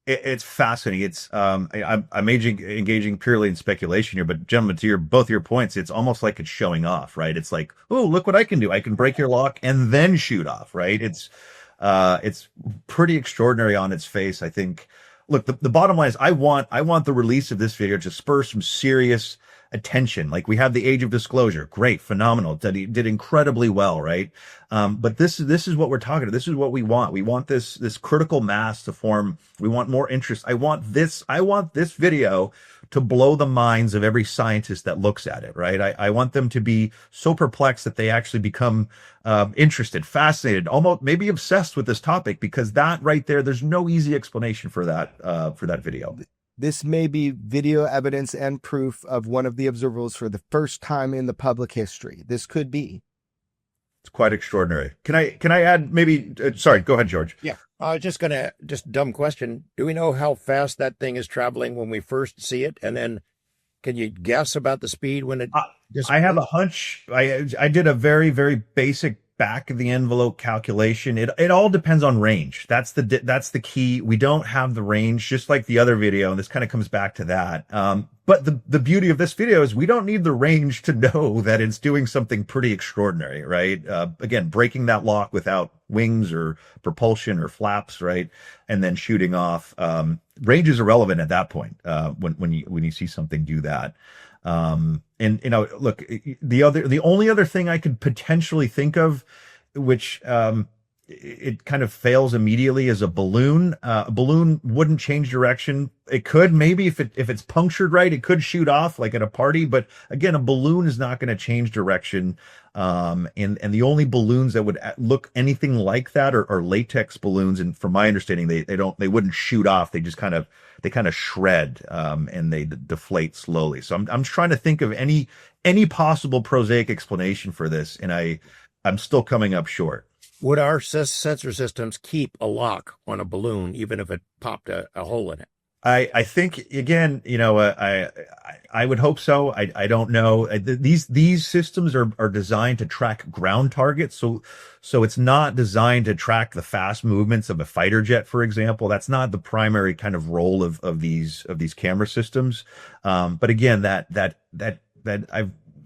it's fascinating. It's I'm engaging purely in speculation here, but gentlemen, to both your points, it's almost like it's showing off, right? It's like, oh, look what I can do. I can break your lock and then shoot off, right? It's pretty extraordinary on its face, I think. Look, the bottom line is I want the release of this video to spur some serious attention. Like we have the Age of Disclosure. Great, phenomenal. Did incredibly well, right? But this is what we're talking about. This is what we want. We want this critical mass to form. We want more interest. I want this video to blow the minds of every scientist that looks at it, right? I want them to be so perplexed that they actually become interested, fascinated, almost maybe obsessed with this topic, because that right there, there's no easy explanation for that video. This may be video evidence and proof of one of the observables for the first time in the public history. This could be. It's quite extraordinary. Can I add maybe? Sorry, go ahead, George. Yeah, I was just dumb question. Do we know how fast that thing is traveling when we first see it? And then can you guess about the speed when it? I have a hunch. I did a very, very basic back of the envelope calculation. It all depends on range. That's the key. We don't have the range, just like the other video, and this kind of comes back to that. But the beauty of this video is we don't need the range to know that it's doing something pretty extraordinary, right? Again, breaking that lock without wings or propulsion or flaps, right? And then shooting off. Range is irrelevant at that point, when you see something do that. And look, the only other thing I could potentially think of, which it kind of fails immediately, is a balloon. A balloon wouldn't change direction. It could, maybe if it's punctured right, it could shoot off like at a party. But again, a balloon is not going to change direction. And the only balloons that would look anything like that are latex balloons. And from my understanding, they wouldn't shoot off. They just kind of shred, and they deflate slowly. So I'm trying to think of any possible prosaic explanation for this, and I'm still coming up short. Would our sensor systems keep a lock on a balloon even if it popped a hole in it? I think, again, I would hope so. I don't know. These systems are designed to track ground targets. So it's not designed to track the fast movements of a fighter jet, for example. That's not the primary kind of role of these camera systems. But again, that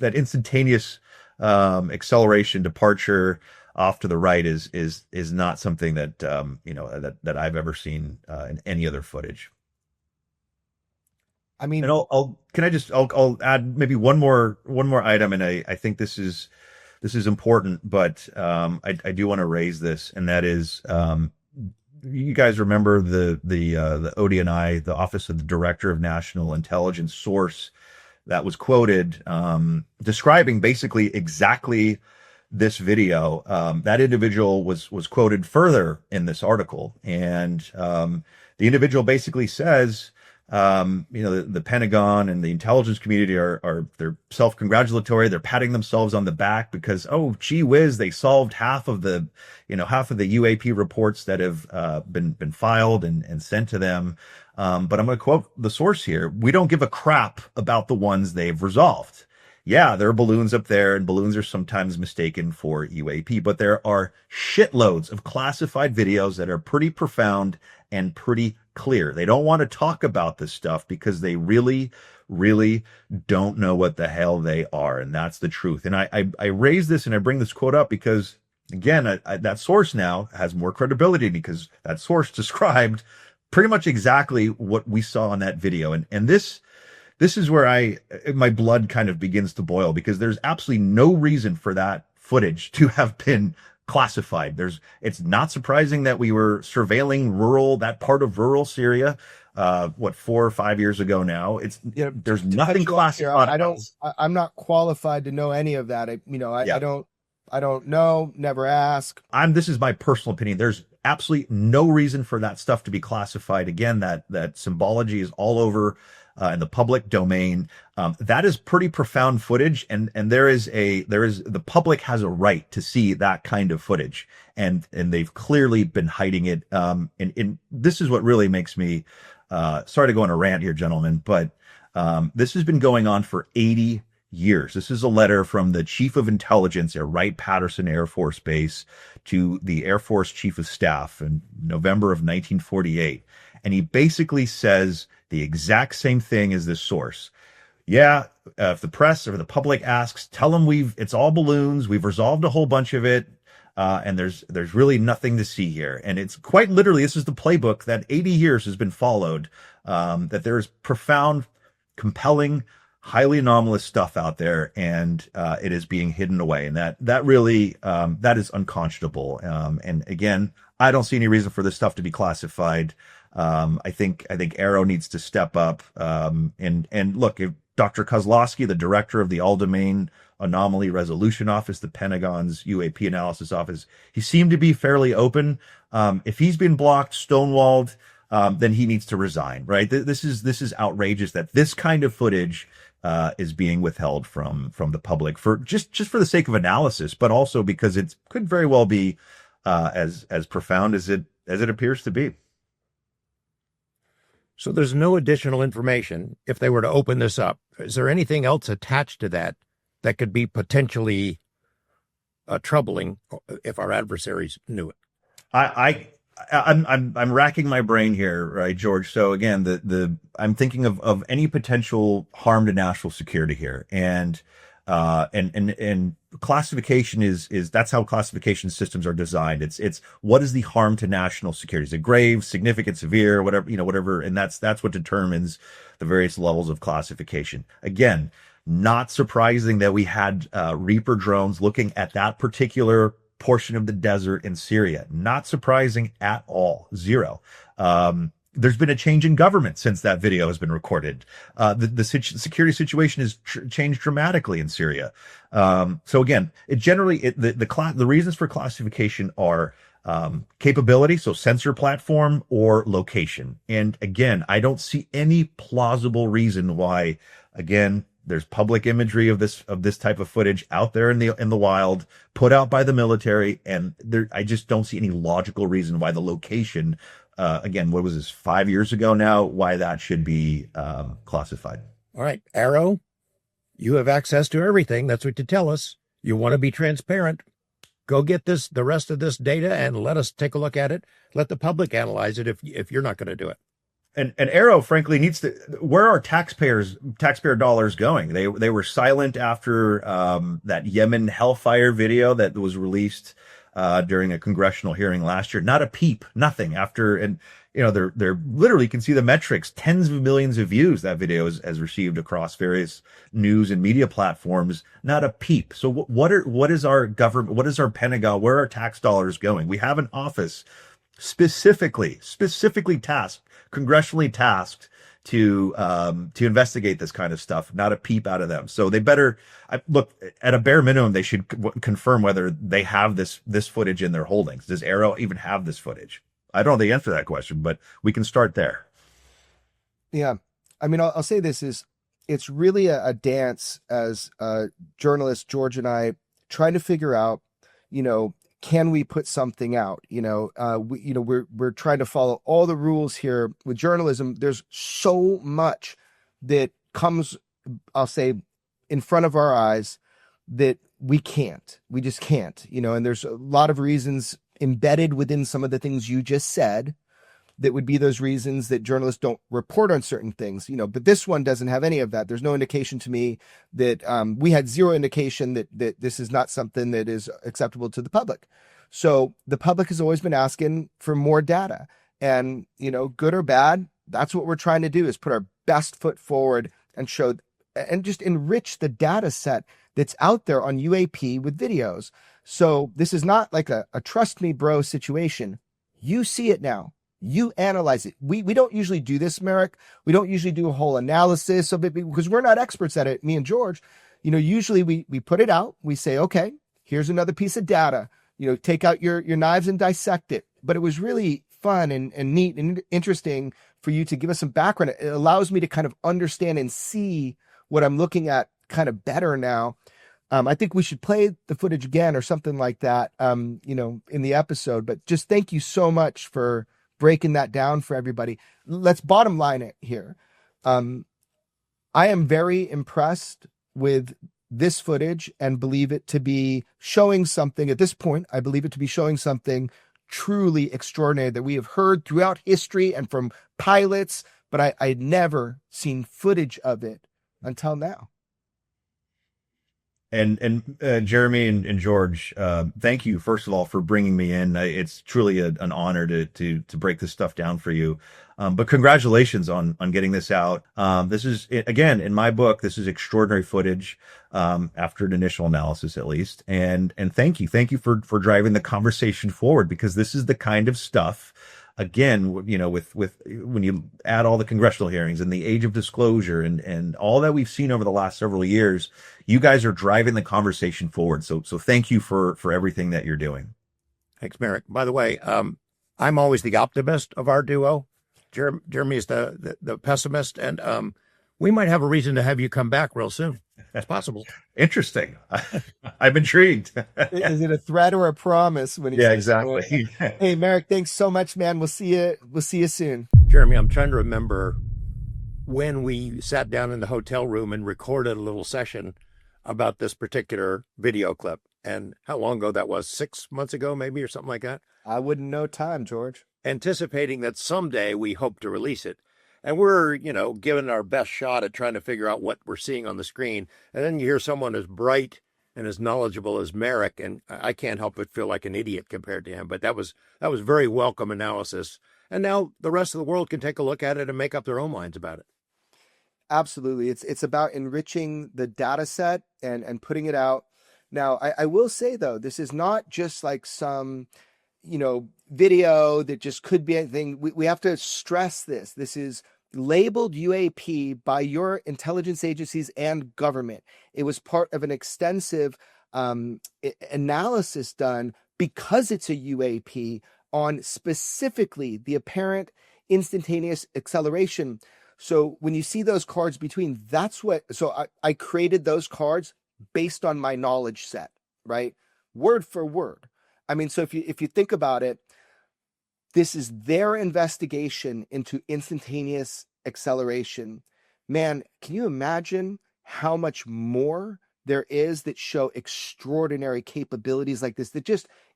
instantaneous acceleration departure off to the right is not something that that I've ever seen in any other footage. I mean, and I'll add maybe one more item, and I think this is important, but I do want to raise this, and that is, you guys remember the ODNI, the Office of the Director of National Intelligence source that was quoted, describing basically exactly this video. That individual was quoted further in this article, and the individual basically says, the Pentagon and the intelligence community they're self-congratulatory. They're patting themselves on the back because, oh, gee whiz, they solved half of the UAP reports that have been filed and sent to them. But I'm going to quote the source here. We don't give a crap about the ones they've resolved. Yeah, there are balloons up there, and balloons are sometimes mistaken for UAP, but there are shitloads of classified videos that are pretty profound and pretty clear. They don't want to talk about this stuff because they really, really don't know what the hell they are, and that's the truth. And I raise this and I bring this quote up because, again, that source now has more credibility because that source described pretty much exactly what we saw in that video. And this is where my blood kind of begins to boil, because there's absolutely no reason for that footage to have been classified. It's not surprising that we were surveilling that part of rural Syria, 4 or 5 years ago now. There's nothing classified. I'm not qualified to know any of that. I don't know, never ask. This is my personal opinion. There's absolutely no reason for that stuff to be classified. Again, that symbology is all over in the public domain. That is pretty profound footage, and the public has a right to see that kind of footage, and they've clearly been hiding it. And this is what really makes me sorry to go on a rant here, gentlemen, but this has been going on for 80 years. This is a letter from the Chief of Intelligence at Wright-Patterson Air Force Base to the Air Force Chief of Staff in November of 1948. And he basically says the exact same thing as this source. Yeah, if the press or the public asks, tell them it's all balloons. We've resolved a whole bunch of it. And there's really nothing to see here. And it's quite literally, this is the playbook that 80 years has been followed, that there's profound, compelling, highly anomalous stuff out there, and it is being hidden away. And that really, that is unconscionable. And again, I don't see any reason for this stuff to be classified. I think Arrow needs to step up. And look, if Dr. Kozlowski, the director of the All-Domain Anomaly Resolution Office, the Pentagon's UAP Analysis Office, he seemed to be fairly open. If he's been blocked, stonewalled, then he needs to resign, right? This is outrageous that this kind of footage is being withheld from the public for just for the sake of analysis, but also because it could very well be as profound as it appears to be. So there's no additional information if they were to open this up. Is there anything else attached to that could be potentially troubling if our adversaries knew it? I'm racking my brain here, right, George? So again, I'm thinking of any potential harm to national security here, and classification is that's how classification systems are designed. It's what is the harm to national security? Is it grave, significant, severe, whatever, and that's what determines the various levels of classification. Again, not surprising that we had Reaper drones looking at that particular portion of the desert in Syria. Not surprising at all. Zero. There's been a change in government since that video has been recorded. The security situation has changed dramatically in Syria. So again, the reasons for classification are capability, so sensor platform, or location. And again, I don't see any plausible reason why, again, there's public imagery of this type of footage out there in the wild, put out by the military, and I just don't see any logical reason why the location, again, what was this, 5 years ago now, why that should be classified. All right, Arrow, you have access to everything. That's what you tell us. You want to be transparent. Go get the rest of this data and let us take a look at it. Let the public analyze it if you're not going to do it. And Arrow, frankly, needs to. Where are taxpayer dollars going? They were silent after that Yemen Hellfire video that was released during a congressional hearing last year. Not a peep, nothing. After, and they're literally, you can see the metrics, tens of millions of views that video has received across various news and media platforms. Not a peep. So what is our government? What is our Pentagon? Where are tax dollars going? We have an office specifically tasked, congressionally tasked to investigate this kind of stuff, not a peep out of them. So they better look at a bare minimum. They should confirm whether they have this footage in their holdings. Does Arrow even have this footage? I don't know the answer to that question, but we can start there. Yeah. I mean, I'll say this is, it's really a dance as journalists, George and I, trying to figure out, can we put something out? We're trying to follow all the rules here with journalism. There's so much that comes, I'll say, in front of our eyes that we just can't, and there's a lot of reasons embedded within some of the things you just said that would be those reasons that journalists don't report on certain things, but this one doesn't have any of that. There's no indication to me that we had zero indication that this is not something that is acceptable to the public. So the public has always been asking for more data, and, good or bad, that's what we're trying to do, is put our best foot forward and show and just enrich the data set that's out there on UAP with videos. So this is not like a trust me bro situation. You see it now. You analyze it. We don't usually do this, Merrick. We don't usually do a whole analysis of it because we're not experts at it, me and George. Usually we put it out. We say, okay, here's another piece of data. Take out your knives and dissect it. But it was really fun and neat and interesting for you to give us some background. It allows me to kind of understand and see what I'm looking at kind of better now. I think we should play the footage again or something like that, in the episode. But just thank you so much for breaking that down for everybody. Let's bottom line it here. I am very impressed with this footage and believe it to be showing something at this point. I believe it to be showing something truly extraordinary that we have heard throughout history and from pilots, but I had never seen footage of it until now. And Jeremy and George, thank you, first of all, for bringing me in. It's truly an honor to break this stuff down for you. But congratulations on getting this out. This is, again, in my book, this is extraordinary footage, after an initial analysis, at least. And thank you for driving the conversation forward, because this is the kind of stuff, again, with when you add all the congressional hearings and the age of disclosure and all that we've seen over the last several years, you guys are driving the conversation forward. So thank you for everything that you're doing. Thanks, Merrick. By the way, I'm always the optimist of our duo. Jeremy is the pessimist, and we might have a reason to have you come back real soon. That's possible. Interesting. I'm intrigued. Is it a threat or a promise? Yeah, exactly. Hey, Merrick, thanks so much, man. We'll see you soon. Jeremy, I'm trying to remember when we sat down in the hotel room and recorded a little session about this particular video clip, and how long ago that was. 6 months ago, maybe, or something like that. I wouldn't know time, George. Anticipating that someday we hope to release it. And we're, giving our best shot at trying to figure out what we're seeing on the screen. And then you hear someone as bright and as knowledgeable as Merrick, and I can't help but feel like an idiot compared to him. But that was very welcome analysis. And now the rest of the world can take a look at it and make up their own minds about it. Absolutely. It's about enriching the data set and putting it out. Now, I will say, though, this is not just like some, video that just could be anything. We have to stress this. This is labeled UAP by your intelligence agencies and government. It was part of an extensive analysis done because it's a UAP on specifically the apparent instantaneous acceleration. So when you see those cards between, I created those cards based on my knowledge set, right? Word for word. I mean, so if you think about it, this is their investigation into instantaneous acceleration. Man, can you imagine how much more there is that show extraordinary capabilities like this?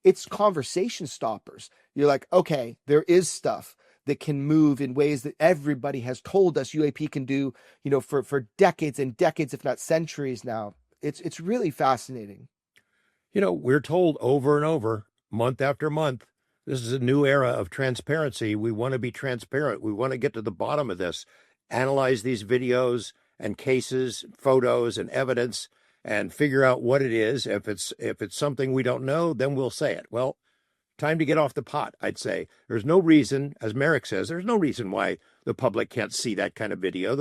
It's conversation stoppers. You're like, okay, there is stuff that can move in ways that everybody has told us UAP can do, for decades and decades, if not centuries now. It's really fascinating. We're told over and over, month after month, this is a new era of transparency. We want to be transparent. We want to get to the bottom of this, analyze these videos and cases, photos and evidence, and figure out what it is. If it's something we don't know, then we'll say it. Well, time to get off the pot, I'd say. There's no reason, as Merrick says, there's no reason why the public can't see that kind of video,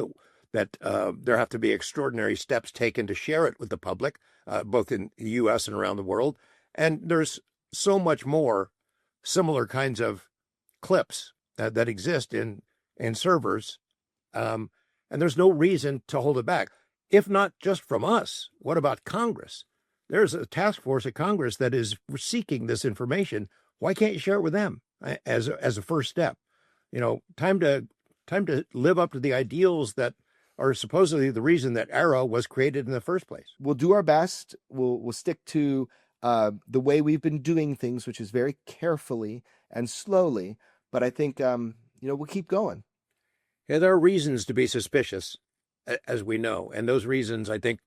that there have to be extraordinary steps taken to share it with the public, both in the U.S. and around the world. And there's so much more similar kinds of clips that exist in servers. And there's no reason to hold it back. If not just from us, what about Congress? There's a task force at Congress that is seeking this information. Why can't you share it with them as a first step? You know, time to live up to the ideals that are supposedly the reason that Arrow was created in the first place. We'll do our best. We'll stick to the way we've been doing things, which is very carefully and slowly. But I think we'll keep going. Yeah, there are reasons to be suspicious, as we know, and those reasons I think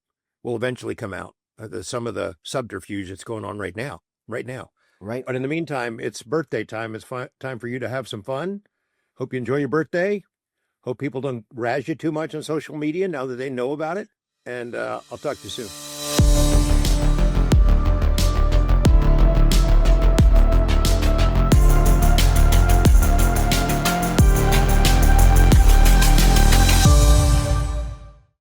will eventually come out. Some of the subterfuge that's going on right now. Right. But in the meantime, it's birthday time. It's time for you to have some fun. Hope you enjoy your birthday. Hope people don't razz you too much on social media now that they know about it. And I'll talk to you soon.